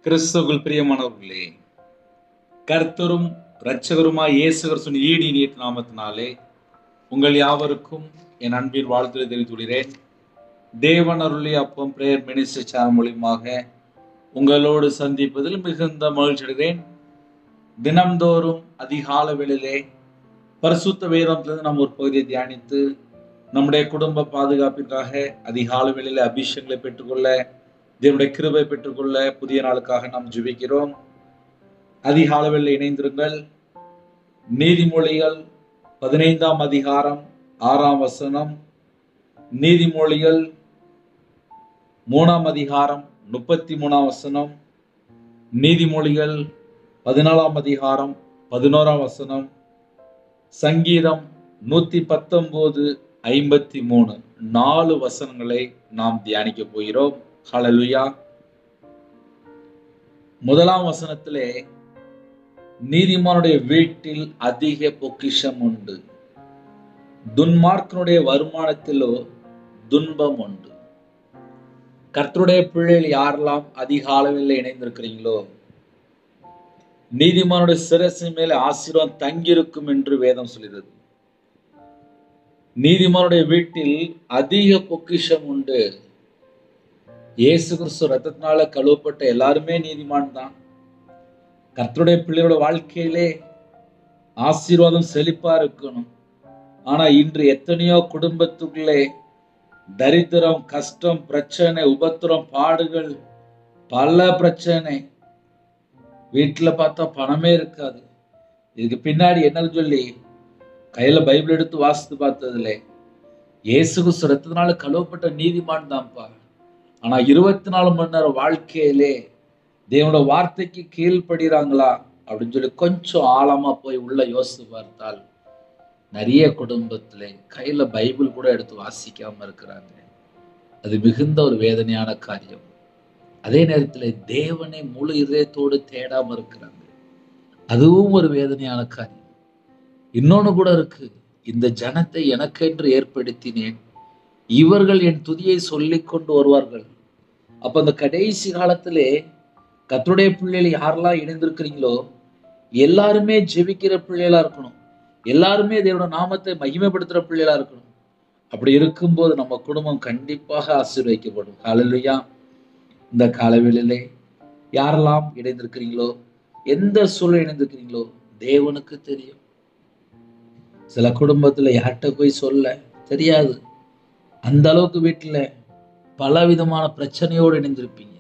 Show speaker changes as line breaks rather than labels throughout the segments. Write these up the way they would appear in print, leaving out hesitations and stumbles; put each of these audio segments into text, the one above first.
கிறிஸ்துவுக்குள் பிரியமானவர்களே, கர்த்தரும் இரட்சகருமாய் இயேசு கிறிஸ்துவின் ஈடு இனிய நாமத்தினாலே உங்கள் யாவருக்கும் என் அன்பின் வாழ்த்துக்களை தெரிவித்துள்ளேன். தேவன் அருளிய அப்பம் பிரேயர் மினிஸ்ட்ரி சேனல் மூலியமாக உங்களோடு சந்திப்பதில் மிகுந்த மகிழ்ச்சி அடைகிறேன். தினம்தோறும் அதிகால வேளையிலே பரிசுத்த வேதத்திலிருந்து நாம் ஒரு பகுதியை தியானித்து நம்முடைய குடும்ப பாதுகாப்பிற்காக அதிகால வேளையிலே அபிஷேகங்களை பெற்றுக்கொள்ள, தேவனுடைய கிருபை பெற்றுக்கொள்ள புதிய நாளுக்காக நாம் ஜெபிக்கிறோம். அதிகால வேளையிலே இணைந்திருங்கள். நீதிமொழிகள் 15ஆம் அதிகாரம் 6ஆம் வசனம், நீதிமொழிகள் 3ஆம் அதிகாரம் 33ஆம் வசனம், நீதிமொழிகள் 14ஆம் அதிகாரம் 11ஆம் வசனம், சங்கீதம் 119:53 4 வசனங்களை நாம் தியானிக்க போகிறோம். ஹல்லேலூயா. முதலாம் வசனத்திலே, நீதிமானுடைய வீட்டில் அதிக பொக்கிஷம் உண்டு, துன்மார்க்கனுடைய வருமானத்திலோ துன்பம் உண்டு. கர்த்தருடைய பிள்ளைகள் யாரெல்லாம் அதிகாலையில் இணைந்திருக்கிறீங்களோ, நீதிமானுடைய சிரசின் மேலே ஆசீர்வாதம் தங்கியிருக்கும் என்று வேதம் சொல்கிறது. நீதிமானுடைய வீட்டில் அதிக பொக்கிஷம் உண்டு. இயேசு கிறிஸ்து ரத்தத்தினால கழுவப்பட்ட எல்லாருமே நீதிமான் தான். கர்த்தருடைய பிள்ளையோட வாழ்க்கையிலே ஆசீர்வாதம் செழிப்பா இருக்கணும். ஆனா இன்று எத்தனையோ குடும்பத்துக்குள்ளே தரித்திரம், கஷ்டம், பிரச்சனை, உபத்திரம், பாடுகள், பல பிரச்சனை. வீட்டுல பார்த்தா பணமே இருக்காது. இதுக்கு பின்னாடி என்னன்னு சொல்லி கையில பைபிள் எடுத்து வாசித்து பார்த்ததுல, இயேசு கிறிஸ்து ரத்தத்தினால கழுவப்பட்ட நீதிமான் தான்ப்பா. ஆனா 24 மணி நேரம் வாழ்க்கையிலே தேவனோட வார்த்தைக்கு கீழ்ப்படுகிறாங்களா அப்படின்னு சொல்லி கொஞ்சம் ஆழமா போய் உள்ள யோசித்து பார்த்தால், நிறைய குடும்பத்துல கையில பைபிள் கூட எடுத்து வாசிக்காம இருக்கிறாங்க. அது மிகுந்த ஒரு வேதனையான காரியம். அதே நேரத்துல தேவனை முழு இதயத்தோடு தேடாம இருக்கிறாங்க. அதுவும் ஒரு வேதனையான காரியம். இன்னொன்னு கூட இருக்கு. இந்த ஜனத்தை எனக்கென்று ஏற்படுத்தினேன், இவர்கள் என் துதியை சொல்லிக் கொண்டு வருவார்கள். அப்ப அந்த கடைசி காலத்திலே கர்த்தருடைய பிள்ளைகள் யாரெல்லாம் இணைந்திருக்கிறீங்களோ, எல்லாருமே ஜெபிக்கிற பிள்ளைகளா இருக்கணும். எல்லாருமே தேவனோட நாமத்தை மகிமைப்படுத்துற பிள்ளைகளா இருக்கணும். அப்படி இருக்கும்போது நம்ம குடும்பம் கண்டிப்பாக ஆசீர்வதிக்கப்படும். ஹல்லேலூயா. இந்த காலவேளையிலே யாரெல்லாம் இணைந்திருக்கிறீங்களோ, எந்த சூழல் இணைந்திருக்கிறீங்களோ, தேவனுக்கு தெரியும். சில குடும்பத்துல யார்கிட்ட போய் சொல்ல தெரியாது. அந்த அளவுக்கு வீட்டுல பல விதமான பிரச்சனையோடு இணைந்திருப்பீங்க.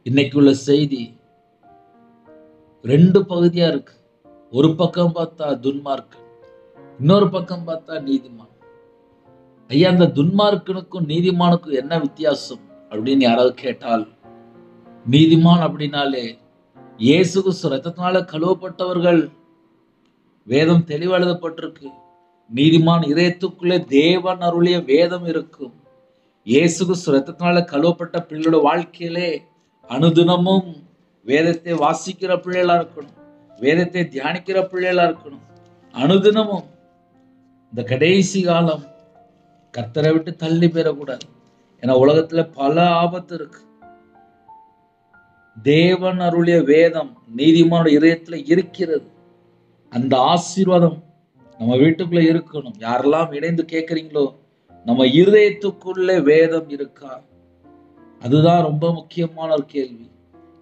இன்னைக்கு உள்ள செய்தி 2 பகுதியா இருக்கு. ஒரு பக்கம் பார்த்தா துன்மார்க்கன், இன்னொரு பக்கம் பார்த்தா நீதிமான். ஐயா, அந்த துன்மார்க்கனுக்கும் நீதிமானுக்கும் என்ன வித்தியாசம் அப்படின்னு யாராவது கேட்டால், நீதிமான் அப்படின்னாலே இயேசு கிறிஸ்து ரத்தத்தினால கழுவப்பட்டவர்கள். வேதம் தெளிவா எழுதப்பட்டிருக்கு. நீதிமான் இதயத்துக்குள்ளே தேவன் அருளிய வேதம் இருக்கும். இயேசு கிறிஸ்து ரத்தத்தினால கழுவப்பட்ட பிள்ளையோட வாழ்க்கையிலே அனுதினமும் வேதத்தை வாசிக்கிற பிள்ளைகளா இருக்கணும். வேதத்தை தியானிக்கிற பிள்ளைகளா இருக்கணும். அனுதினமும் இந்த கடைசி காலம் கர்த்தரை விட்டு தள்ளி பெறக்கூடாது. ஏன்னா உலகத்துல பல ஆபத்து இருக்கு. தேவன் அருளிய வேதம் நீதிமானோட இதயத்துல இருக்கிறது. அந்த ஆசீர்வாதம் நம்ம வீட்டுக்குள்ள இருக்கணும். யாரெல்லாம் இணைந்து கேட்கிறீங்களோ, நம்ம இருதயத்துக்குள்ளே வேதம் இருக்கா? அதுதான் ரொம்ப முக்கியமான ஒரு கேள்வி.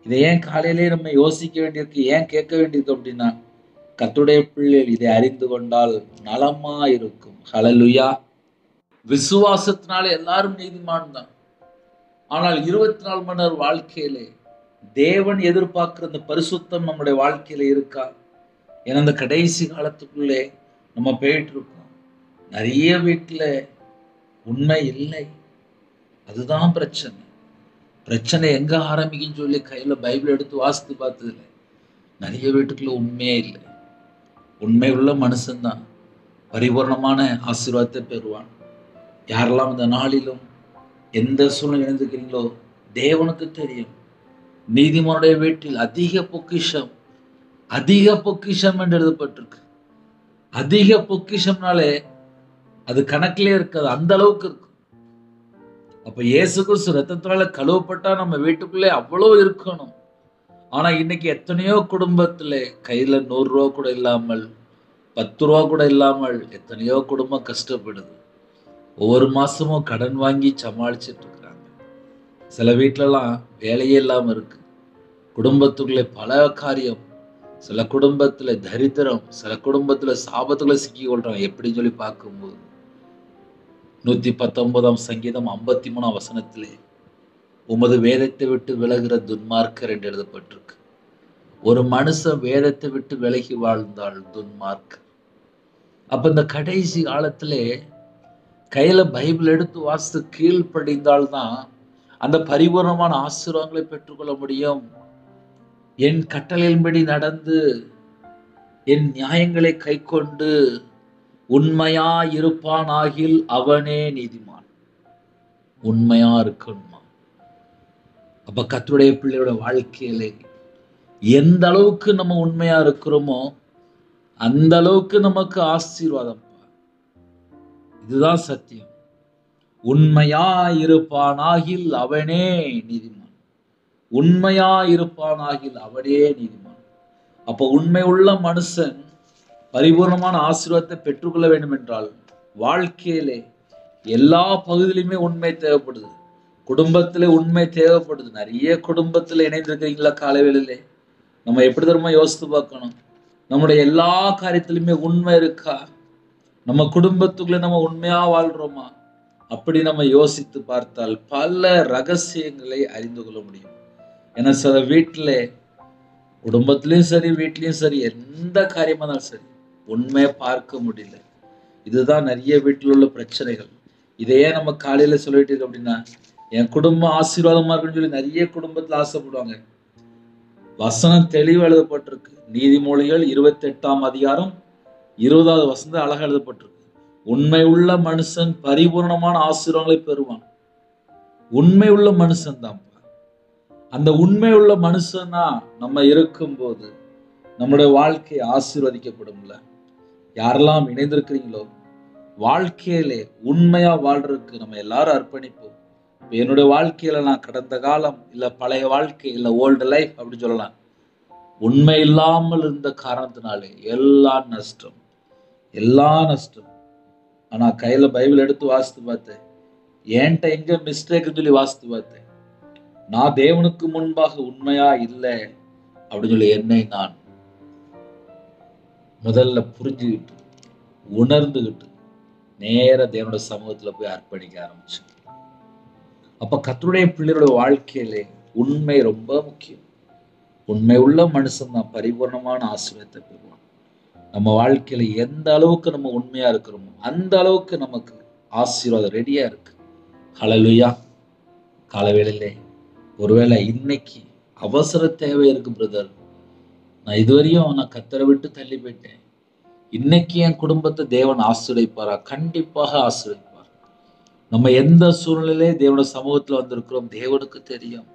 இதை ஏன் காலையிலே நம்ம யோசிக்க வேண்டியிருக்கு, ஏன் கேட்க வேண்டியிருக்கு அப்படின்னா, கர்த்தருடைய பிள்ளைகள் இதை அறிந்து கொண்டால் நலமா இருக்கும். ஹல்லேலூயா. விசுவாசத்தினால எல்லாரும் நீதிமான் தான். ஆனால் 24 மணி நேரம் வாழ்க்கையிலே தேவன் எதிர்பார்க்கிற அந்த பரிசுத்தம் நம்முடைய வாழ்க்கையில இருக்கா? ஏன்னா அந்த கடைசி காலத்துக்குள்ளே நம்ம போயிட்டு இருக்கோம். நிறைய வீட்டுல உண்மை இல்லை. அதுதான் பிரச்சனை. பிரச்சனை எங்க ஆரம்பிக்குன்னு சொல்லி கையில பைபிள் எடுத்து வாசித்து பார்த்ததுல நிறைய வீட்டுக்குள்ள உண்மையே இல்லை. உண்மை உள்ள மனுஷன்தான் பரிபூர்ணமான ஆசீர்வாதத்தை பெறுவான். யாரெல்லாம் இந்த நாளிலும் எந்த சூழ்நிலை இணைந்திருக்கிறீங்களோ, தேவனுக்கு தெரியும். நீதிமானுடைய வீட்டில் அதிக பொக்கிஷம், அதிக பொக்கிஷம் என்று எழுதப்பட்டிருக்கு. அதிக பொக்கிஷம்னாலே அது கணக்கிலே இருக்காது, அந்த அளவுக்கு இருக்கும். அப்ப இயேசு கிறிஸ்து ரத்தத்தினால கழுவப்பட்டா நம்ம வீட்டுக்குள்ளே அவ்வளோ இருக்கணும். ஆனா இன்னைக்கு எத்தனையோ குடும்பத்துல கையில 100 ரூபா கூட இல்லாமல், 10 ரூபா கூட இல்லாமல் எத்தனையோ குடும்பம் கஷ்டப்படுது. ஒவ்வொரு மாசமும் கடன் வாங்கி சமாளிச்சுட்டு இருக்கிறாங்க. சில வீட்லலாம் வேலையே இல்லாம இருக்கு. குடும்பத்துக்குள்ளே பல காரியம். சில குடும்பத்துல தரித்திரம், சில குடும்பத்துல சாபத்துக்குள்ள சிக்கி கொள்றாங்க. எப்படின்னு சொல்லி பார்க்கும்போது 119 சங்கீதம் 53 வசனத்திலே உமது வேதத்தை விட்டு விலகுற துன்மார்க்கர் என்று எழுதப்பட்டிருக்கு. ஒரு மனுஷன் வேதத்தை விட்டு விலகி வாழ்ந்தால் துன்மார்க்கர். அப்ப இந்த கடைசி காலத்திலே கையில பைபிள் எடுத்து வாசித்து கீழ்ப்படிந்தால்தான் அந்த பரிபூர்ணமான ஆசீர்வாதங்களை பெற்றுக்கொள்ள முடியும். என் கட்டளையின்படி நடந்து என் நியாயங்களை கைக்கொண்டு உண்மையா இருப்பானாகில் அவனே நீதிமான். உண்மையா இருக்கணுமா? அப்ப கர்த்தருடைய பிள்ளையோட வாழ்க்கையிலே எந்த அளவுக்கு நம்ம உண்மையா இருக்கிறோமோ அந்த அளவுக்கு நமக்கு ஆசீர்வாதம். இதுதான் சத்தியம். உண்மையா இருப்பானாகில் அவனே நீதிமான். உண்மையா இருப்பானாகில் அவனே நீதிமான். அப்போ உண்மை உள்ள மனுஷன் பரிபூர்ணமான ஆசீர்வாதத்தை பெற்றுக்கொள்ள வேண்டும் என்றால் வாழ்க்கையிலே எல்லா பகுதியிலுமே உண்மை தேவைப்படுது. குடும்பத்திலே உண்மை தேவைப்படுது. நிறைய குடும்பத்துல இணைந்திருக்கிறீங்களா? காலைவேளையிலே நம்ம எப்படி தரமா யோசித்து பார்க்கணும். நம்முடைய எல்லா காரியத்திலுமே உண்மை இருக்கா? நம்ம குடும்பத்துக்குள்ள நம்ம உண்மையா வாழ்றோமா? அப்படி நம்ம யோசித்து பார்த்தால் பல ரகசியங்களை அறிந்து கொள்ள முடியும். ஏன்னா சில வீட்டுல குடும்பத்திலயும் சரி வீட்லயும் சரி எந்த காரியமா இருந்தாலும் சரி உண்மையை பார்க்க முடியல. இதுதான் நிறைய வீட்டில் உள்ள பிரச்சனைகள். இதையே நம்ம காலையில சொல்லிட்டு இருக்கு அப்படின்னா என் குடும்பம் ஆசீர்வாதமா இருக்குன்னு சொல்லி நிறைய குடும்பத்துல ஆசைப்படுவாங்க. வசனம் தெளிவு எழுதப்பட்டிருக்கு. நீதிமொழிகள் 28ஆம் அதிகாரம் 20வது வசனம் அழகா எழுதப்பட்டிருக்கு. உண்மை உள்ள மனுஷன் பரிபூர்ணமான ஆசீர்வாதங்களை பெறுவான். உண்மை உள்ள மனுஷன் தான். அந்த உண்மை உள்ள மனுஷனா நம்ம இருக்கும்போது நம்முடைய வாழ்க்கை ஆசீர்வதிக்கப்படும்ல. யாரெல்லாம் இணைந்திருக்கிறீங்களோ வாழ்க்கையிலே உண்மையா வாழ்றதுக்கு நம்ம எல்லாரும் அர்ப்பணிப்போம். என்னுடைய வாழ்க்கையில நான் கடந்த காலம் இல்ல பழைய வாழ்க்கை இல்ல ஓல்டு லைஃப் அப்படின்னு சொல்லலாம், உண்மை இல்லாமல் இருந்த காரணத்தினாலே எல்லாம் நஷ்டம், எல்லாம் நஷ்டம். ஆனா கையில பைபிள் எடுத்து வாசித்து பார்த்தேன். என்கிட்ட எங்க மிஸ்டேக்னு சொல்லி வாசித்து பார்த்தேன். நான் தேவனுக்கு முன்பாக உண்மையா இல்லை அப்படின்னு சொல்லி என்னை நான் முதல்ல புரிஞ்சுக்கிட்டு உணர்ந்துகிட்டு நேர தேவனுடைய சமூகத்துல போய் அர்ப்பணிக்க ஆரம்பிச்சு. அப்ப கர்த்தருடைய பிள்ளைகளுடைய வாழ்க்கையிலே உண்மை ரொம்ப முக்கியம். உண்மை உள்ள மனுஷன் தான் பரிபூர்ணமான ஆசீர்வாதத்தை பெறுவான். நம்ம வாழ்க்கையில எந்த அளவுக்கு நம்ம உண்மையா இருக்கிறோமோ அந்த அளவுக்கு நமக்கு ஆசீர்வாதம் ரெடியா இருக்கு. ஹல்லேலூயா. காலவேளையிலே ஒருவேளை இன்னைக்கு அவசர தேவை இருக்கு பிரதர், நான் இதுவரையும் நான் கர்த்தரை விட்டு தள்ளி போயிட்டேன், இன்னைக்கு என் குடும்பத்தை தேவன் ஆசீர்வதிப்பாரா? கண்டிப்பாக ஆசீர்வதிப்பார். நம்ம எந்த சூழ்நிலையிலே தேவனுடைய சமூகத்துல வந்திருக்கிறோம் தேவனுக்கு தெரியும்.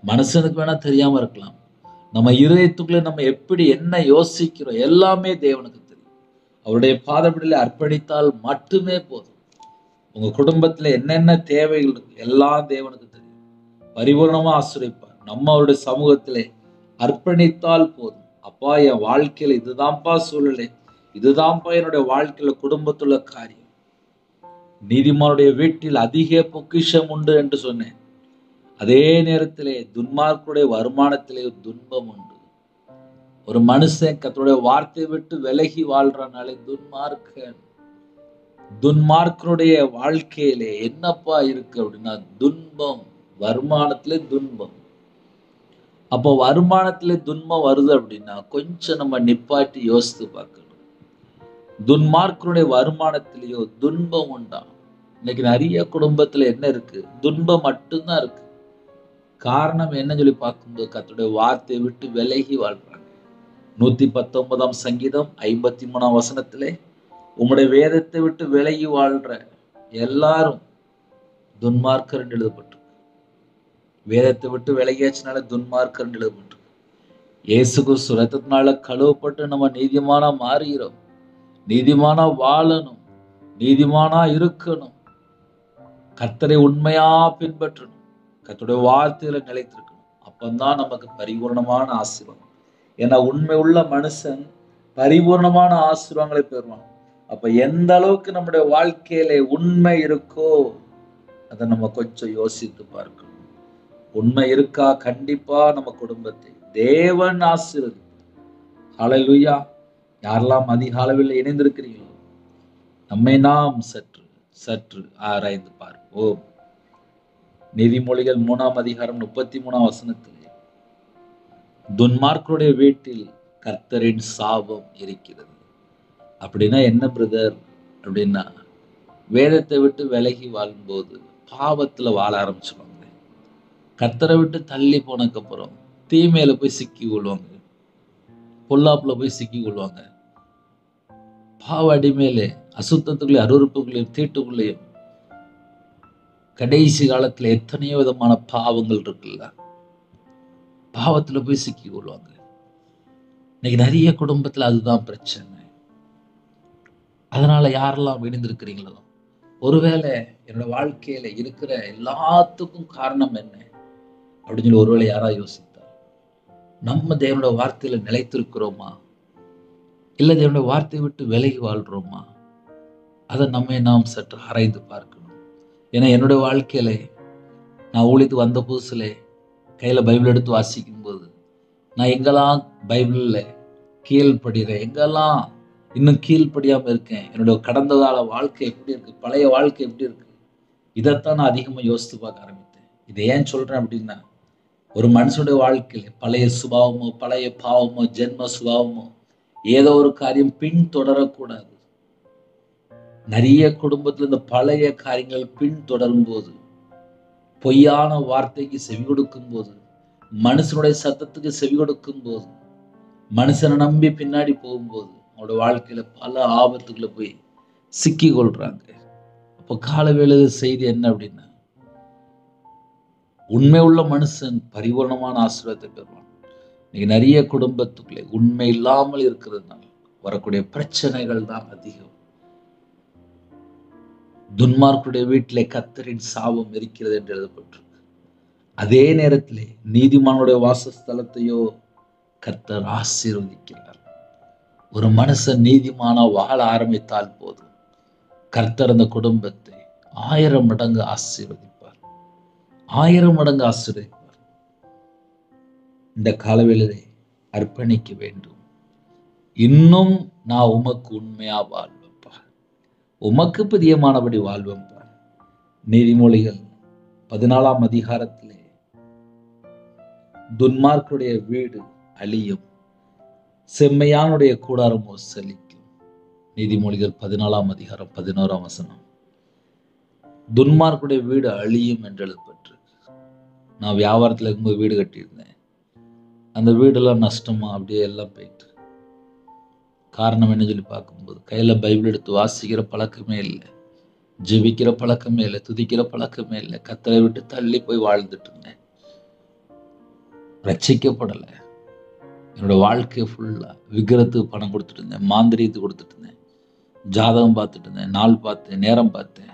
மனுஷனுக்கு வேணா தெரியாம இருக்கலாம். நம்ம இருதயத்துக்குள்ள நம்ம எப்படி என்ன யோசிக்கிறோம் எல்லாமே தேவனுக்கு தெரியும். அவருடைய பாதப்படியில அர்ப்பணித்தால் மட்டுமே போதும். உங்க குடும்பத்துல என்னென்ன தேவைகள் இருக்கு எல்லாம் தேவனுக்கு தெரியும். பரிபூர்ணமா ஆசீர்வதிப்பார். நம்ம அவருடைய சமூகத்திலே அர்ப்பணித்தால் போதும். அப்பா என் வாழ்க்கையில இதுதான்ப்பா சூழ்நிலை, இதுதான்ப்பா என்னுடைய வாழ்க்கையில குடும்பத்துள்ள காரியம். நீதிமானுடைய வீட்டில் அதிக பொக்கிஷம் உண்டு என்று சொன்னேன். அதே நேரத்திலே துன்மார்க்கருடைய வருமானத்திலே துன்பம் உண்டு. ஒரு மனுஷன் கர்த்தருடைய வார்த்தையை விட்டு விலகி வாழ்றனாலே துன்மார்க்கன். துன்மார்க்கருடைய வாழ்க்கையிலே என்னப்பா இருக்கு அப்படின்னா துன்பம், வருமானத்திலே துன்பம். அப்போ வருமானத்திலே துன்பம் வருது அப்படின்னா கொஞ்சம் நம்ம நிப்பாட்டி யோசித்து பார்க்கணும். துன்மார்க்கருடைய வருமானத்திலேயோ துன்பம் உண்டா? இன்னைக்கு நிறைய குடும்பத்துல என்ன இருக்கு? துன்பம் மட்டும்தான் இருக்கு. காரணம் என்ன சொல்லி பார்க்கும்போது கர்த்தருடைய வார்த்தையை விட்டு விலகி வாழ்றாங்க. 119 சங்கீதம் 53 வசனத்திலே உம்முடைய வேதத்தை விட்டு விலகி வாழ்ற எல்லாரும் துன்மார்க்கர் என்று எழுதப்பட்டிருக்கு. வேதத்தை விட்டு விலகியாச்சுனால துன்மார்க்கர் என்று எழுதப்பட்டிருக்கு. இயேசு கிறிஸ்து ரத்தத்தினால கழுவப்பட்டு நம்ம நீதிமானா மாறுகிறோம். நீதிமானா வாழணும், நீதிமானா இருக்கணும். கர்த்தரை உண்மையா பின்பற்றணும், கர்த்தருடைய வார்த்தையில நிலைத்திருக்கணும். அப்பந்தான் நமக்கு பரிபூர்ணமான ஆசீர்வாதம். ஏன்னா உண்மை உள்ள மனுஷன் பரிபூர்ணமான ஆசீர்வாதங்களை பெறுவான். அப்ப எந்த அளவுக்கு நம்முடைய வாழ்க்கையில உண்மை இருக்கோ அதை நம்ம கொஞ்சம் யோசித்து பார்க்கணும். உண்மை இருக்கா? கண்டிப்பா நம்ம குடும்பத்தை தேவன் ஆசீர்வதிப்பார். ஹல்லேலூயா. யாரெல்லாம் அதிக அளவில் இணைந்திருக்கிறீர்களோ நம்மை நாம் சற்று சற்று ஆராய்ந்து பார்ப்போம். நீதிமொழிகள் 3ஆம் அதிகாரம் 33ஆம் வசனத்திலே, துன்மார்க்கருடைய வீட்டில் கர்த்தரின் சாபம் இருக்கிறது. அப்படின்னா என்ன பிரதர் அப்படின்னா, வேதத்தை விட்டு விலகி வாழும்போது பாவத்துல வாழ ஆரம்பிச்சிடுவாங்க. கர்த்தரை விட்டு தள்ளி போனதுக்கு அப்புறம் தீமையில போய் சிக்கி கொள்வாங்க, பொல்லாப்புல போய் சிக்கி கொள்வாங்க. பாவ அடிமையிலே, அசுத்தத்துக்குள்ளே, அருவருப்புகளையும் தீட்டுக்குள்ளேயும் கடைசி காலத்துல எத்தனையோ விதமான பாவங்கள் இருக்குல்ல, பாவத்துல போய் சிக்கி கொள்வாங்க. இன்னைக்கு நிறைய குடும்பத்துல அதுதான் பிரச்சனை. அதனால யாரெல்லாம் இணைந்திருக்கிறீங்களோ, ஒருவேளை என்னோட வாழ்க்கையில இருக்கிற எல்லாத்துக்கும் காரணம் என்ன அப்படின்னு சொல்லி ஒருவேளை யாராவது யோசித்தார், நம்ம தேவனோட வார்த்தையில நிலைத்திருக்கிறோமா, இல்ல தேவனுடைய வார்த்தையை விட்டு விலகி வாழ்றோமா, அதை நம்மை நாம் சற்று ஆராய்ந்து பார்க்கணும். ஏன்னா என்னுடைய வாழ்க்கையில நான் ஊழியத்துக்கு வந்த புதுசுல கையில பைபிள் எடுத்து வாசிக்கும் போது நான் எங்கெல்லாம் பைபிள்ல கீழ்படுகிறேன், எங்கெல்லாம் இன்னும் கீழ்படியாம இருக்கேன், என்னுடைய கடந்த கால வாழ்க்கை எப்படி இருக்கு, பழைய வாழ்க்கை எப்படி இருக்கு, இதைத்தான் நான் அதிகமா யோசித்து பார்க்க ஆரம்பித்தேன். இதை ஏன் சொல்றேன் அப்படின்னா, ஒரு மனுஷனுடைய வாழ்க்கையில பழைய சுபாவமோ, பழைய பாவமோ, ஜென்ம சுபாவமோ ஏதோ ஒரு காரியம் பின்தொடரக்கூடாது. நிறைய குடும்பத்துல இந்த பழைய காரியங்கள் பின்தொடரும் போது, பொய்யான வார்த்தைக்கு செவி கொடுக்கும் போது, மனுஷனுடைய சத்தத்துக்கு செவி கொடுக்கும் போது, மனுஷனை நம்பி பின்னாடி போகும்போது அவங்களோட வாழ்க்கையில பல ஆபத்துக்குள்ள போய் சிக்கி கொள்றாங்க. அப்போ காலவேளை செய்தி என்ன அப்படின்னா, உண்மை உள்ள மனுஷன் பரிபூர்ணமான ஆசீர்வாதத்தை பெறுவான். இன்னைக்கு நிறைய குடும்பத்துக்குள்ளே உண்மை இல்லாமல் இருக்கிறதுனால வரக்கூடிய பிரச்சனைகள் தான் அதிகம். துன்மார்க்குடைய வீட்டிலே கர்த்தரின் சாபம் இருக்கிறது என்று எழுதப்பட்டிருக்கு. அதே நேரத்திலே நீதிமானுடைய வாசஸ்தலத்தையோ கர்த்தர் ஆசீர்வதிக்கிறார். ஒரு மனுஷன் நீதிமானா வாழ ஆரம்பித்தால் போதும், கர்த்தர் அந்த குடும்பத்தை 1000 மடங்கு ஆசீர்வதிப்பார், 1000 மடங்கு ஆசீர்வதிப்பார். இந்த காலவேளையிலே அர்ப்பணிக்க வேண்டும். இன்னும் நான் உமக்கு உண்மையா வாழ்வேன்ப்பா, உமக்கு பிரியமானபடி வாழ்வேன்ப்பா. நீதிமொழிகள் 14ஆம் அதிகாரத்திலே, துன்மார்க்குடைய வீடு அழியும், செம்மையானுடைய கூடாரமோ செழிக்கும். நீதிமொழிகள் 14ஆம் அதிகாரம் 11ஆம் வசனம். துன்மார்க்குடைய வீடு அழியும் என்று எழுதப்பட்டிருக்கு. நான் வியாபாரத்தில் இருக்கும்போது வீடு கட்டியிருந்தேன். அந்த வீடெல்லாம் நஷ்டமா அப்படியே எல்லாம் போயிட்டு. காரணம் என்ன சொல்லி பார்க்கும்போது, கையில பைபிள் எடுத்து வாசிக்கிற பழக்கமே இல்லை, ஜெபிக்கிற பழக்கமே இல்லை, துதிக்கிற பழக்கமே இல்லை. கர்த்தரை விட்டு தள்ளி போய் வாழ்ந்துட்டு இருந்தேன், ரட்சிக்கப்படலை. என்னோட வாழ்க்கையை ஃபுல்லா விக்கிரத்துக்கு பணம் கொடுத்துட்டு இருந்தேன், மாந்திரியத்துக்கு கொடுத்துட்டு இருந்தேன், ஜாதகம் பார்த்துட்டு இருந்தேன், நாள் பார்த்தேன், நேரம் பார்த்தேன்,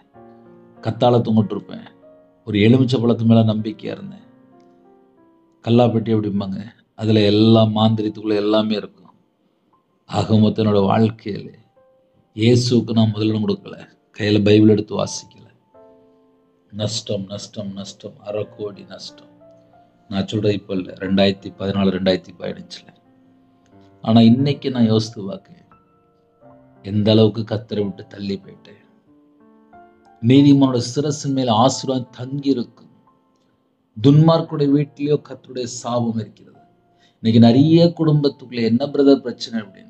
கத்தால தூங்கிட்டு இருப்பேன். ஒரு எலுமிச்சை பழத்து மேல நம்பிக்கையா இருந்தேன். கல்லாப்பட்டி அப்படிம்பாங்க, அதுல எல்லாம் மாந்திரியத்துக்குள்ள எல்லாமே இருக்கும். ஆக மொத்தம் என்னோட வாழ்க்கையில இயேசுக்கு நான் முதலிடம் கொடுக்கல, கையில பைபிள் எடுத்து வாசிக்கல. நஷ்டம் நஷ்டம் நஷ்டம், 1/2 கோடி நஷ்டம். நான் சொல்றது இப்போ இல்லை, 2014 2015. ஆனா இன்னைக்கு நான் யோசித்து பார்க்க, எந்த அளவுக்கு கர்த்தரை விட்டு தள்ளி போயிட்டேன். நீதிமானோட சிரசின் மேல ஆசீர்வாதம் தங்கி இருக்கும், துன்மார்க்குடைய வீட்டிலேயோ கர்த்தருடைய சாபம் இருக்கிறது. இன்னைக்கு நிறைய குடும்பத்துக்குள்ள என்ன பிரதர் பிரச்சனை அப்படின்னா,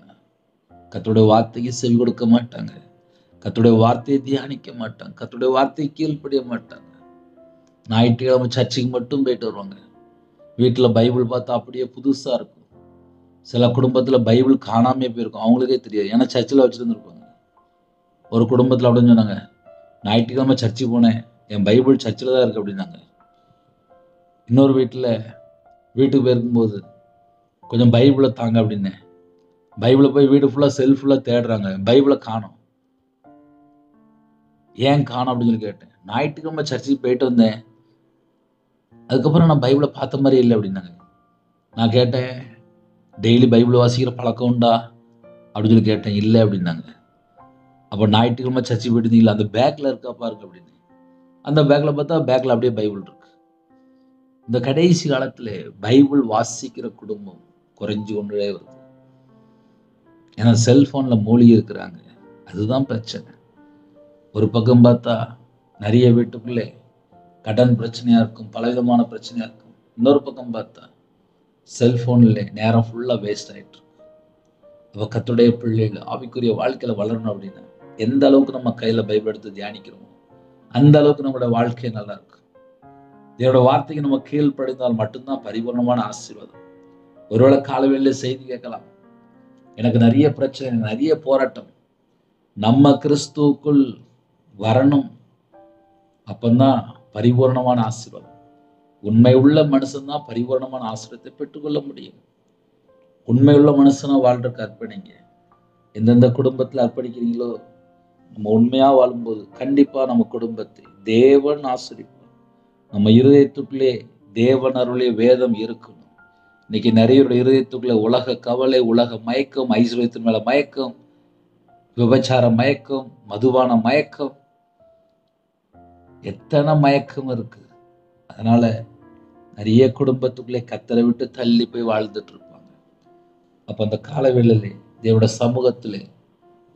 கர்த்தருடைய வார்த்தைக்கு செவி கொடுக்க மாட்டாங்க, கர்த்தருடைய வார்த்தையை தியானிக்க மாட்டாங்க, கர்த்தருடைய வார்த்தையை கீழ்ப்படிய மாட்டாங்க. ஞாயிற்றுக்கிழமை சர்ச்சுக்கு மட்டும் போயிட்டு வருவாங்க. வீட்டுல பைபிள் பார்த்தா அப்படியே புதுசா இருக்கும். சில குடும்பத்துல பைபிள் காணாமே போயிருக்கும், அவங்களுக்கே தெரியாது, ஏன்னா சர்ச்சில் வச்சிருந்துருப்பாங்க. ஒரு குடும்பத்துல அப்படின்னு சொன்னாங்க, ஞாயிற்றுக்கிழமை சர்ச்சுக்கு போனேன், என் பைபிள் சர்ச்சில் தான் இருக்கு அப்படின்னாங்க. இன்னொரு வீட்டுக்கு போயிருக்கும்போது, கொஞ்சம் பைபிளை தாங்க அப்படின்னேன். பைபிளை போய் வீடு ஃபுல்லா செல்ஃபுல்லா தேடுறாங்க, பைபிளை காணோம். ஏன் காணோம் அப்படின்னு சொல்லி கேட்டேன். ஞாயிற்றுக்கிழமை சர்ச்சுக்கு போயிட்டு வந்தேன், அதுக்கப்புறம் நான் பைபிளை பார்த்த மாதிரி இல்லை அப்படின்னாங்க. நான் கேட்டேன், டெய்லி பைபிள் வாசிக்கிற பழக்கம் உண்டா அப்படின்னு சொல்லி கேட்டேன். இல்லை அப்படின்னாங்க. அப்போ ஞாயிற்றுக்கிழமை சர்ச்சுக்கு போயிட்டு இருந்தீங்களா, அந்த பேக்கில் இருக்கா பாருங்க அப்படின்னு. அந்த பேக்கில் பார்த்தா பேக்கில் அப்படியே பைபிள் இருக்கு. இந்த கடைசி காலத்தில் பைபிள் வாசிக்கிற குடும்பம் குறைஞ்சு கொண்டே வருது. ஏன்னா செல்போனில் மூழ்கி இருக்கிறாங்க. அதுதான் பிரச்சனை. ஒரு பக்கம் பார்த்தா நிறைய வீட்டுக்குள்ளே கடன் பிரச்சனையாக இருக்கும், பலவிதமான பிரச்சனையாக இருக்கும். இன்னொரு பக்கம் பார்த்தா செல்ஃபோனில் நேரம் ஃபுல்லாக வேஸ்ட் ஆகிட்டு இருக்கும். அப்போ கர்த்தருடைய பிள்ளைகள் ஆவிக்குரிய வாழ்க்கையில் வளரணும் அப்படின்னா எந்த அளவுக்கு நம்ம கையில் பைபிள் எடுத்து தியானிக்கிறோமோ அந்த அளவுக்கு நம்மளோட வாழ்க்கை நல்லா இருக்கும். இதோட வார்த்தைக்கு நம்ம கீழ்ப்படிந்தால் மட்டும்தான் பரிபூர்ணமான ஆசீர்வாதம். ஒருவேளை காலவேளையில செய்தி கேட்கலாம், எனக்கு நிறைய பிரச்சனை, நிறைய போராட்டம், நம்ம கிறிஸ்துவுக்குள் வரணும், அப்பந்தான் பரிபூர்ணமான ஆசீர்வாதம். உண்மை உள்ள மனுஷன்தான் பரிபூர்ணமான ஆசீர்வாதத்தை பெற்றுக்கொள்ள முடியும். உண்மையுள்ள மனுஷனா வாழ்றதுக்கு அர்ப்பணிங்க. எந்தெந்த குடும்பத்தில் அர்ப்பணிக்கிறீங்களோ, நம்ம உண்மையா வாழும்போது கண்டிப்பா நம்ம குடும்பத்தை தேவன் ஆசீர்வதிப்பார். நம்ம இருதயத்துக்குள்ளே தேவன் அருளிய வேதம் இருக்கணும். இன்னைக்கு நிறைய இருதயத்துக்குள்ள உலக கவலை, உலக மயக்கம், ஐஸ்வர்யத்தின் மேல மயக்கம், விபச்சார மயக்கம், மதுபான மயக்கம், எத்தனை மயக்கம் இருக்கு. அதனால நிறைய குடும்பத்துக்குள்ளே கர்த்தரை விட்டு தள்ளி போய் வாழ்ந்துட்டு இருப்பாங்க. அப்ப அந்த காலவேளையிலே தேவனுடைய சமூகத்திலே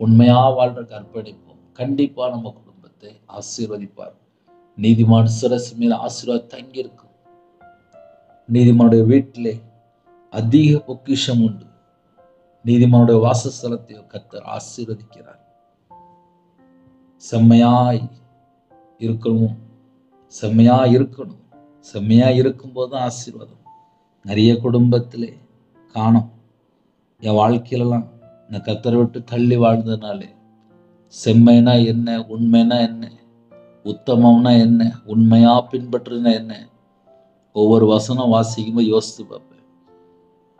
உண்மையா வாழ்றதுக்கு அர்ப்பணிப்போம். கண்டிப்பா நம்ம குடும்பத்தை ஆசீர்வதிப்பார். நீதிமான் சிரசு மேல் ஆசீர்வாதம் தங்கி இருக்கும். நீதிமானுடைய வீட்டிலே அதிக பொக்கிஷம் உண்டு. நீதிமானுடைய வாசஸ்தலத்தை கர்த்தர் ஆசீர்வதிக்கிறார். செம்மையாய் இருக்கணும், செம்மையா இருக்கணும். செம்மையா இருக்கும்போது தான் ஆசீர்வாதம். நிறைய குடும்பத்திலே காணோம். என் வாழ்க்கையிலலாம் நான் கர்த்தரை விட்டு தள்ளி வாழ்ந்ததுனாலே செம்மைனா என்ன, உண்மைனா என்ன, உத்தமம்னா என்ன, உண்மையா பின்பற்றுனா என்ன, ஒவ்வொரு வசனம் வாசிக்கும்போது யோசித்து பார்ப்பேன்.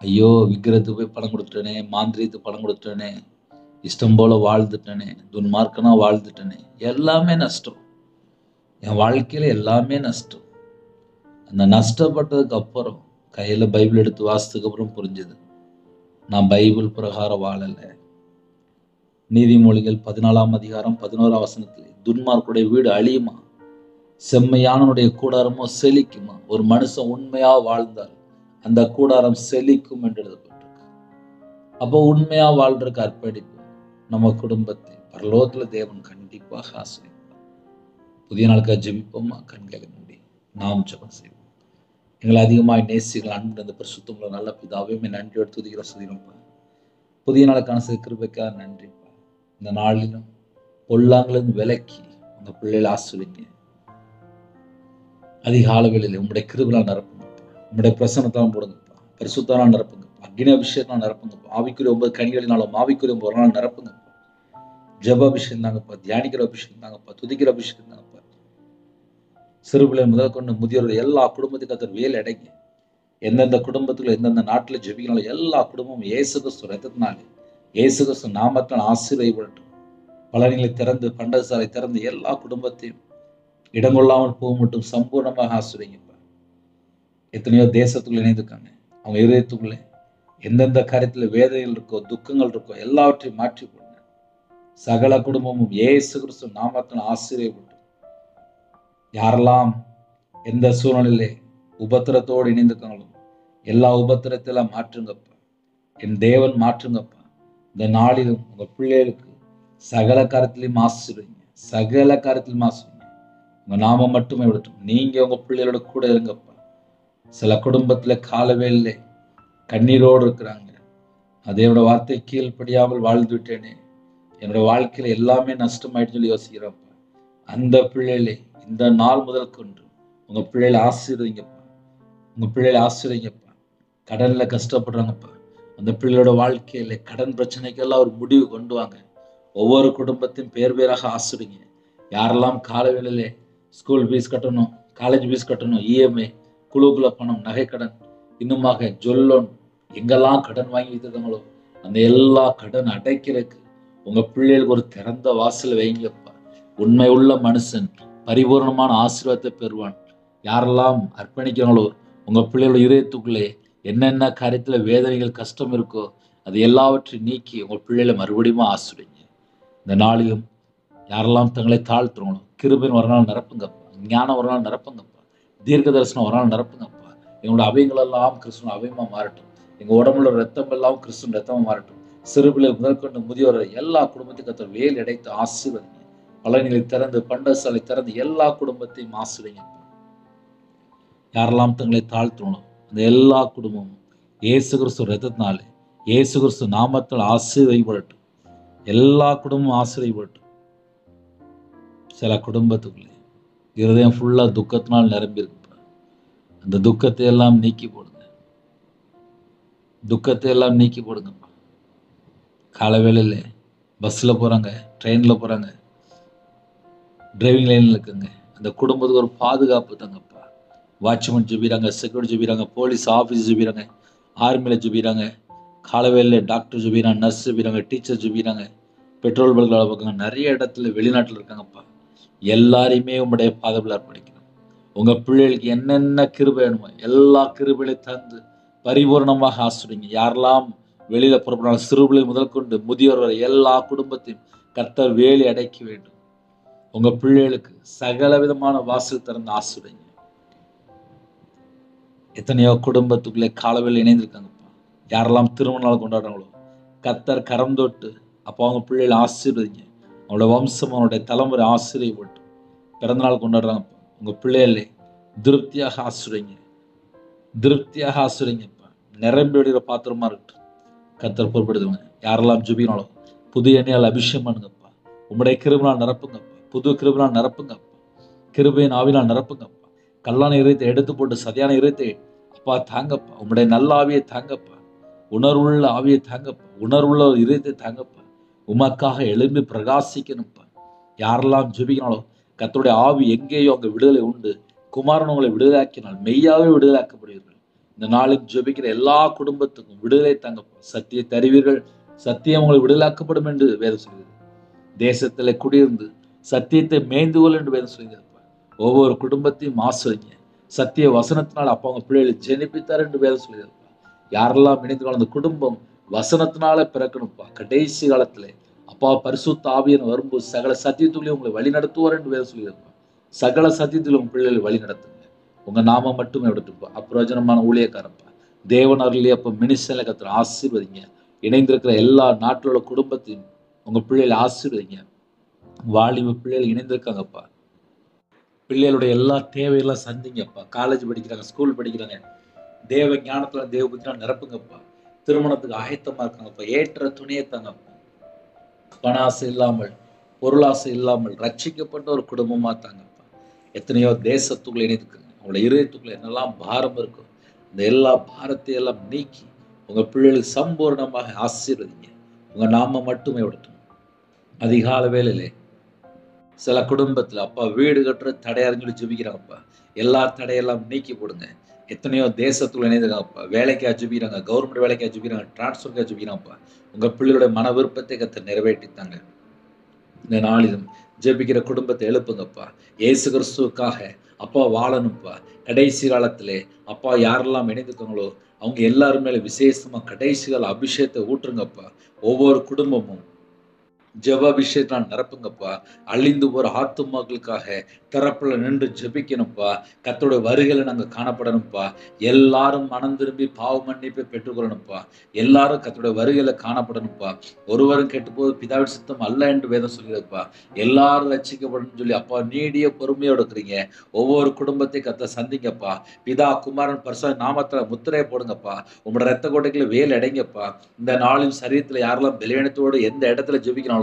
ஐயோ, விக்கிரத்துக்கு போய் பணம் கொடுத்துட்டேனே, மாந்திரியத்துக்கு பணம் கொடுத்துட்டேனே, இஷ்டம் போல வாழ்ந்துட்டேனே, துன்மார்க்கனா வாழ்ந்துட்டேனே, எல்லாமே நஷ்டம். என் வாழ்க்கையில எல்லாமே நஷ்டம். அந்த நஷ்டப்பட்டதுக்கு அப்புறம் கையில பைபிள் எடுத்து வாசித்ததுக்கு அப்புறம் புரிஞ்சது, நான் பைபிள் பிரகாரம் வாழலை. நீதிமொழிகள் 14ஆம் அதிகாரம் 11ஆம் வசனத்தில் துன்மார்க்குடைய வீடு அழியுமா, செம்மையானவனுடைய கூடாரமோ செழிக்குமா. ஒரு மனுஷன் உண்மையா வாழ்ந்தால் அந்த கூடாரம் செழிக்கும் என்று எழுதப்பட்டிருக்கு. அப்போ உண்மையா வாழ்றதுக்கு அர்ப்பணிப்போம். நம்ம குடும்பத்தை பரலோகத்துல தேவன் கண்டிப்பாக ஆசீர்வதிப்பார். புதிய நாளுக்காக ஜெபிப்போமா? கண்களை மூடி நாம் ஜெபம் செய்வோம். எங்களை அதிகமாய் நேசிகள் அன்பு அந்த பரிசுத்தமுள்ள நல்ல பிதாவே, நன்றியோடு துதிக்கிற சுதினப்பா. புதிய நாளுக்கான கிருபைக்காக நன்றிப்பா. இந்த நாளிலும் பொல்லாங்கிலிருந்து விலக்கி உங்க பிள்ளைகளை ஆசீர்வதிங்க. அதிகால வேளையில உங்களுடைய கிருபையால் நிரப்புங்கப்பா. உங்களுடைய பிரசன்னத்தால் போடுங்கப்பா. பரிசுத்தால் நிரப்புங்கப்பா. அக்னி அபிஷேகத்தால் நிரப்புங்கப்பா. ஆவிக்குரிய 9 கனிகளினாலும் ஆவிக்குரிய 1 நாள் நிரப்புங்கப்பா. ஜெப அபிஷேகம் தாங்கப்பா, தியானிக்கிற அபிஷேகம் தாங்கப்பா, துதிக்கிற அபிஷேகம் தாங்கப்பா. சிறுபிள்ளை முதல் கொண்டு முதியோருடைய எல்லா குடும்பத்துக்கு கர்த்தர் வேலை அடைங்க. எந்தெந்த குடும்பத்துல எந்தெந்த நாட்டுல ஜெபிக்கணும் எல்லா குடும்பமும் இயேசு கிறிஸ்து ரத்தத்தினாலே, இயேசு கிறிஸ்து நாமத்தினால் ஆசீர்வதிக்கப்படட்டும். பலன்களை திறந்து, பண்டசாலை திறந்து எல்லா குடும்பத்தையும் இடங்கொள்ளாமல் போக மட்டும் சம்பூர்ணமாக ஆசீர்வதிங்கப்பா. எத்தனையோ தேசத்துக்குள்ள இணைந்துக்காங்க. அவங்க இதயத்துக்குள்ளே எந்தெந்த காரியத்துல வேதனைகள் இருக்கோ, துக்கங்கள் இருக்கோ, எல்லாவற்றையும் மாற்றி போடுங்க. சகல குடும்பமும் இயேசு கிறிஸ்து நாமத்தினால் ஆசீர்வதிக்கப்படும். யாரெல்லாம் எந்த சூழ்நிலையிலே உபத்திரத்தோடு இணைந்துக்காங்களோ எல்லா உபத்திரத்தெல்லாம் மாற்றுங்கப்பா. என் தேவன் மாற்றுங்கப்பா. இந்த நாளிலும் உங்க பிள்ளைகளுக்கு சகல காரியத்திலையும் ஆசீர்வதிங்க. சகல காரியத்திலும் ஆசீர்வதிங்க. உங்க நாமம் மட்டுமே விடட்டும். நீங்க உங்க பிள்ளைகளோட கூட இருங்கப்பா. சில குடும்பத்துல காலவேளையில கண்ணீரோடு இருக்கிறாங்க. அதேவோட வார்த்தை கீழ்ப்படியாமல் வாழ்ந்து விட்டேனே, என்னோட வாழ்க்கையில எல்லாமே நஷ்டமாயிட்டு சொல்லி யோசிக்கிறப்ப, அந்த பிள்ளைகளை இந்த நாள் முதல் கொண்டு உங்க பிள்ளைகளை ஆசீர்வதிங்கப்பா. உங்க பிள்ளைகளை ஆசீர்வதிங்கப்பா. கடன்ல கஷ்டப்படுறாங்கப்பா, அந்த பிள்ளையோட வாழ்க்கையில கடன் பிரச்சனைக்கெல்லாம் ஒரு முடிவு கொண்டு வாங்க. ஒவ்வொரு குடும்பத்தையும் பேர் பேராக ஆசீர்வதிங்க. யாரெல்லாம் காலவேளையிலே ஸ்கூல் ஃபீஸ் கட்டணும், காலேஜ் ஃபீஸ் கட்டணும், இஎம்ஐ, குழுக்குள்ள பணம், நகைக்கடன், இன்னுமாக ஜொல்லோன், எங்கெல்லாம் கடன் வாங்கி வைத்திருக்காங்களோ அந்த எல்லா கடன் அடைக்கிறதுக்கு உங்க பிள்ளைகளுக்கு ஒரு திறந்த வாசல் வைங்கப்பா. உண்மை உள்ள மனுஷன் பரிபூர்ணமான ஆசீர்வாதத்தை பெறுவான். யாரெல்லாம் அர்ப்பணிக்கிறாங்களோ உங்க பிள்ளைகளோட இதயத்துக்குள்ளே என்னென்ன காரியத்துல வேதனைகள் கஷ்டம் இருக்கோ அது எல்லாவற்றையும் நீக்கி உங்க பிள்ளைகளை மறுபடியும் ஆசீர்வதிங்க. இந்த நாளிலும் யாரெல்லாம் தங்களை தாழ்த்துறாங்களோ கிருபையின் ஒரு நாள் நிரப்புங்கப்பா, ஞானம் ஒரு நாள் நிரப்புங்கப்பா, தீர்க்க தரிசனம் ஒரு நாள் நிரப்புங்கப்பா. எங்களோட அவைகளெல்லாம் கிறிஸ்துவ அவையமா மாறட்டும். எங்க உடம்புல ரத்தம் எல்லாம் கிறிஸ்துவ ரத்தமா மாறட்டும். சிறு பிள்ளைகள் முதற்கொண்டு முதியோர் எல்லா குடும்பத்தையும் கர்த்தர் வேல் அடைத்து ஆசீர்வதிங்க. பழனிகளை திறந்து பண்டசாலை திறந்து எல்லா குடும்பத்தையும் ஆசீர்வதிங்க. யாரெல்லாம் தங்களை தாழ்த்தணும் அந்த எல்லா குடும்பமும் இயேசு கிறிஸ்து ரத்தத்தினாலே இயேசு கிறிஸ்து நாமத்தில் ஆசீர்வதிக்கப்படட்டும். எல்லா குடும்பமும் ஆசீர்வதிக்கப்படட்டும். சில குடும்பத்துக்குள்ளே இருதயம் ஃபுல்லா துக்கத்தினால் நிரம்பி இருக்குப்பா. அந்த துக்கத்தை எல்லாம் நீக்கி போடுங்க. துக்கத்தை எல்லாம் நீக்கி போடுங்கப்பா. காலை வேளையில பஸ்ல போறாங்க, ட்ரெயின்ல போறாங்க, டிரைவிங் லைன்ல இருக்குங்க. அந்த குடும்பத்துக்கு ஒரு பாதுகாப்பு தாங்கப்பா. வாட்ச்மேன் ஜெபிக்கிறாங்க, செக்யூரிட்டி ஜெபிக்கிறாங்க, போலீஸ் ஆஃபீஸ் ஜெபிக்கிறாங்க, ஆர்மியில் ஜெபிக்கிறாங்க, காலவேளையில் டாக்டர் ஜெபிக்கிறாங்க, நர்ஸ் ஜெபிக்கிறாங்க, டீச்சர் ஜெபிக்கிறாங்க, பெட்ரோல் பல்க் வேலை பார்க்குறாங்க, நிறைய இடத்துல வெளிநாட்டில் இருக்காங்கப்பா. எல்லாரையுமே உங்களுடைய பாதத்தில் அர்ப்பணிக்கிறோம். உங்க பிள்ளைகளுக்கு என்னென்ன கிருபை வேணுமோ எல்லா கிருபைகளையும் தந்து பரிபூர்ணமாக ஆசிரியங்க. யாரெல்லாம் வெளியில புறப்படாலும் சிறு பிள்ளை முதல் கொண்டு முதியோர் வரை எல்லா குடும்பத்தையும் கர்த்தர் வேலி அடைக்க வேண்டும். உங்க பிள்ளைகளுக்கு சகல விதமான வாசல் திறந்து ஆசிரியங்க. எத்தனையோ குடும்பத்துக்குள்ளே காலவேளை இணைந்திருக்காங்கப்பா. யாரெல்லாம் திருமண நாள் கொண்டாடுறாங்களோ கர்த்தர் கரம் தொட்டு அப்போ அவங்க பிள்ளைகளை ஆசீர்வதிங்க. அவங்களோட வம்சம் அவனுடைய தலைமுறை ஆசீர்வதிப்பட்டு பிறந்தநாள் கொண்டாடுறாங்கப்பா. உங்க பிள்ளைகளே திருப்தியாக ஆசீர்வதிங்க, திருப்தியாக ஆசீர்வதிங்கப்பா. நிரம்பி வடிகிற பாத்திரமா இருக்கட்டும். கர்த்தர் பொறுப்படுத்துவாங்க. யாரெல்லாம் ஜெபிக்கிறாங்களோ புது எண்ணெயால் அபிஷேகம் பண்ணுங்கப்பா. உங்களுடைய கிருபையால் நிரப்புங்கப்பா. புது கிருபையால் நிரப்புங்கப்பா. கிருபையின் ஆவினால் நிரப்புங்கப்பா. கல்லான இதயத்தை எடுத்து போட்டு சதியான இதயத்தை அப்பா தாங்கப்பா. உங்களுடைய நல்ல ஆவியை தாங்கப்பா. உணர்வுள்ள ஆவியை தாங்கப்பா. உணர்வுள்ள ஒரு இதயத்தை தாங்கப்பா. உமக்காக எழும்பி பிரகாசிக்கணும்ப்பா. யாரெல்லாம் ஜெபிக்கிறாங்களோ கர்த்தருடைய ஆவி எங்கேயோ அங்கே விடுதலை உண்டு. குமாரன் உங்களை விடுதலாக்கினால் மெய்யாவே விடுதலாக்கப்படுவீர்கள். இந்த நாளில் ஜெபிக்கிற எல்லா குடும்பத்துக்கும் விடுதலை தாங்கப்பா. சத்தியத்தை அறிவீர்கள், சத்தியம் உங்களை விடுதலாக்கப்படும் என்று வேதம் சொல்கிறது. தேசத்துல குடியிருந்து சத்தியத்தை மேய்ந்துகொள் என்று வேதம் சொல்கிறப்பா. ஒவ்வொரு குடும்பத்தையும் ஆசிரியங்க. சத்திய வசனத்தினால் அப்பா அவங்க பிள்ளைகளை ஜெனிப்பித்தார் என்று வேதம் சொல்கிறப்பா. யாரெல்லாம் இணைந்து அந்த குடும்பம் வசனத்தினால பிறக்கணும்ப்பா. கடைசி காலத்துல அப்பா பரிசுத்த ஆவியன் வரும்போது சகல சத்தியத்துலையும் உங்களை வழி நடத்துவார் என்று வேதம் சொல்கிறப்பா. சகல சத்தியத்திலும் உங்க பிள்ளைகளை வழி நடத்துங்க. உங்க நாமம் மட்டுமே எடுத்துப்பா. அப்பிரயோஜனமான ஊழியக்காரப்பா. தேவன் அருளிலே அப்ப மினிஸ்டர்ல கர்த்தர் ஆசீர்வதிங்க. இணைந்திருக்கிற எல்லா நாட்டிலோட குடும்பத்தையும் உங்க பிள்ளைகளை ஆசீர்வதிங்க. வாலிப பிள்ளைகள் இணைந்திருக்காங்கப்பா. பிள்ளைகளுடைய எல்லா தேவையெல்லாம் சந்திங்கப்பா. காலேஜ் படிக்கிறாங்க, ஸ்கூல் படிக்கிறாங்க, தேவ ஞானத்துல தேவ புத்தினா நிரப்புங்கப்பா. திருமணத்துக்கு ஆயத்தமா இருக்காங்கப்பா. ஏற்ற துணியை தாங்கப்பா. பண ஆசை இல்லாமல் பொருளாசை இல்லாமல் ரட்சிக்கப்பட்ட ஒரு குடும்பமா தாங்கப்பா. எத்தனையோ தேசத்துக்குள்ள இணைத்துக்குங்க. உங்களோட இதயத்துக்குள்ள என்னெல்லாம் பாரம் இருக்கும் இந்த எல்லா பாரத்தை எல்லாம் நீக்கி உங்க பிள்ளைகளுக்கு சம்பூர்ணமாக ஆசீர்வதிங்க. உங்க நாம மட்டுமே விடட்டும். அதிகால வேளையிலே சில குடும்பத்துல அப்பா வீடு கட்டுற தடையாருன்னு சொல்லி ஜெபிக்கிறாங்கப்பா. எல்லா தடையெல்லாம் நீக்கி போடுங்க. எத்தனையோ தேசத்துக்குள்ள இணைந்துக்காங்கப்பா. வேலைக்கா ஜெபிக்கிறாங்க, கவர்மெண்ட் வேலைக்கா ஜெபிக்கிறாங்க, டிரான்ஸ்ஃபருக்கா ஜெபிக்கிறாங்கப்பா. உங்க பிள்ளையோட மன விருப்பத்தை கர்த்தர் நிறைவேற்றித்தாங்க. இந்த நாளிலும் ஜெபிக்கிற குடும்பத்தை எழுப்புங்கப்பா. இயேசு கிறிஸ்துவுக்காக அப்பா வாழணும்ப்பா. கடைசி காலத்திலே அப்பா யாரெல்லாம் இணைந்துக்காங்களோ அவங்க எல்லாரும் மேல விசேஷமா கடைசி கால அபிஷேகத்தை ஊற்றுங்கப்பா. ஒவ்வொரு குடும்பமும் ஜெப அபிஷேகத்தால் நிரப்புங்கப்பா. அழிந்து போற ஆத்துமாக்களுக்காக திறப்புல நின்று ஜெபிக்கணும்ப்பா. கர்த்தருடைய வருகையில நாங்க காணப்படணும்ப்பா. எல்லாரும் மனம் திரும்பி பாவ மன்னிப்பை பெற்றுக்கொள்ளணும்ப்பா. எல்லாரும் கர்த்தருடைய வருகையில காணப்படணும்ப்பா. ஒருவரும் கெட்டுப்போது பிதாவின் சித்தம் அல்ல என்று வேதம் சொல்கிறதுப்பா. எல்லாரும் ரட்சிக்கப்படணும்னு சொல்லி அப்பா நீடிய பொறுமையோடு இருக்கிறீங்க. ஒவ்வொரு குடும்பத்தை கர்த்தர் சந்திங்கப்பா. பிதா குமாரன் பரிசுத்த நாமத்துல முத்திரையை போடுங்கப்பா. உங்களோட ரத்த கோட்டைக்குள்ள வேல் அடைங்கப்பா. இந்த நாளின் சரீரத்துல யாரெல்லாம் பலவீனத்தோடு எந்த இடத்துல ஜெபிக்கிறாங்களோ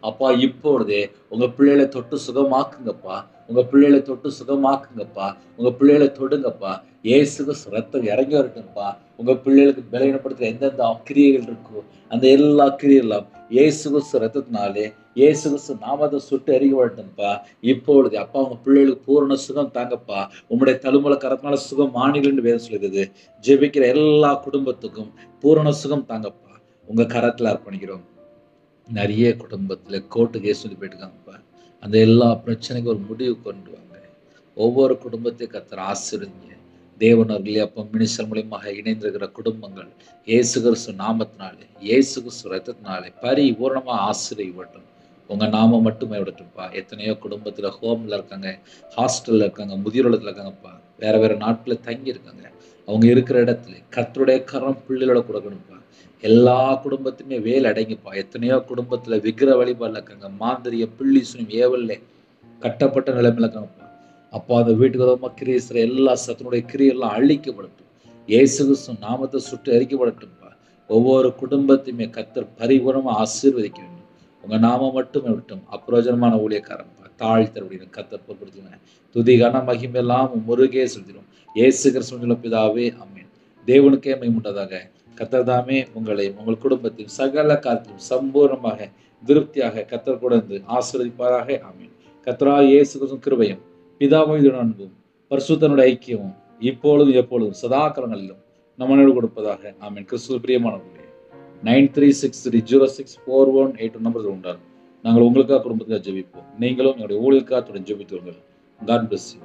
அப்பா இப்பொழுதே உங்க பிள்ளைகளை தொட்டு சுகமாக்குங்கப்பா. உங்க பிள்ளைகளை தொட்டு சுகமாக்குங்கப்பா. உங்க பிள்ளைகளை தொடுங்கப்பா. இயேசுக்கு ரத்தம் இறங்கி வரட்டும்ப்பா. உங்க பிள்ளைகளுக்கு பலவீனப்படுத்துற எந்தெந்த கிரியைகள் இருக்கோ அந்த எல்லா கிரியெல்லாம் இயேசு ரத்தத்தினாலே இயேசு நாமத்தை சுட்டு அறிய வரட்டும்ப்பா. இப்பொழுது அப்பா உங்க பிள்ளைகளுக்கு பூரண சுகம் தாங்கப்பா. உங்களுடைய தழுமல கரத்தினால சுகம் மாநிலன்னு வேதம் சொல்லுது. ஜெபிக்கிற எல்லா குடும்பத்துக்கும் பூரண சுகம் தாங்கப்பா. உங்க கரத்துல அர்ப்பணிக்கிறோம். நிறைய குடும்பத்துல கோர்ட்டு கேஸ் சொல்லி போயிட்டுருக்காங்கப்பா. அந்த எல்லா பிரச்சனைக்கும் ஒரு முடிவு கொண்டு வாங்க. ஒவ்வொரு குடும்பத்தையும் கர்த்தர் ஆசீர்வதிங்க. தேவனர்களே அப்போ மினிஸ்டர் மூலியமாக இணைந்திருக்கிற குடும்பங்கள் இயேசு கிறிஸ்து நாமத்தினாலே, இயேசு கிறிஸ்து ரத்தத்தினாலே பரிபூரணமா ஆசீர்வதிக்கப்படட்டும். உங்க நாமம் மட்டுமே விடட்டும்ப்பா. எத்தனையோ குடும்பத்துல ஹோம்ல இருக்காங்க, ஹாஸ்டல்ல இருக்காங்க, முதியோர் இல்லத்துல இருக்காங்கப்பா, வேற வேற நாட்டுல தங்கி இருக்காங்க. அவங்க இருக்கிற இடத்துல கர்த்தருடைய கரம் பிள்ளைகளோட கொடுக்கணும்ப்பா. எல்லா குடும்பத்துமே வேலை அடங்கிப்பா. எத்தனையோ குடும்பத்துல விக்கிர வழிபாடுல இருக்காங்க, மாந்திரிய பிள்ளி சுனியும் ஏவல்ல கட்டப்பட்ட நிலைமையில இருக்காங்கப்பா. அப்பா அந்த வீட்டுக்கு விதமா கிரியை செய்ற எல்லா சத்துனுடைய கிரியெல்லாம் அழிக்கப்படட்டும். இயேசு கிறிஸ்து நாமத்தை சுட்டு எரிக்கப்படட்டும்ப்பா. ஒவ்வொரு குடும்பத்தையுமே கர்த்தர் பரிபூரணமா ஆசீர்வதிக்க வேண்டும். உங்க நாமம் மட்டுமே விட்டும். அப்பிரயோஜனமான ஊழியக்காரன்ப்பா தாழ்த்தருடைய கர்த்தர் பொறுப்படுத்துங்க. துதி கன மகிமையெல்லாம் முருகே செலுத்திடும். இயேசு கிறிஸ்துவின் பிதாவே ஆமென். தேவனுக்கே மகிமையுண்டதாக. கர்த்தர் தாமே உங்களை உங்கள் குடும்பத்தையும் சகல காரியத்திலும் சம்பூர்ணமாக திருப்தியாக கர்த்தர் கூட இருந்து ஆசீர்வதிப்பாராக. ஆமென். கர்த்தராகிய இயேசு கிறிஸ்துவின் கிருபையும் பிதாவின் அன்பும் பரிசுத்தனுடைய ஐக்கியமும் இப்பொழுதும் எப்பொழுதும் சதா காலங்களிலும் நம்மளோடு கொடுப்பதாக. ஆமென். கிறிஸ்துவ பிரியமானவர்களே, 9363064182 நம்பர் உண்டாகும். நாங்கள் உங்களுக்காக குடும்பத்துக்காக ஜெபிப்போம். நீங்களும் என்னுடைய ஊழியக்காக ஜெபித்து வருங்கள். God bless you.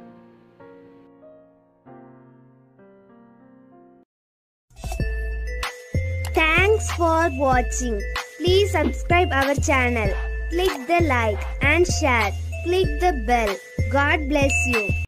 Thanks for watching. Please subscribe our channel. Click the like and share. Click the bell. God bless you.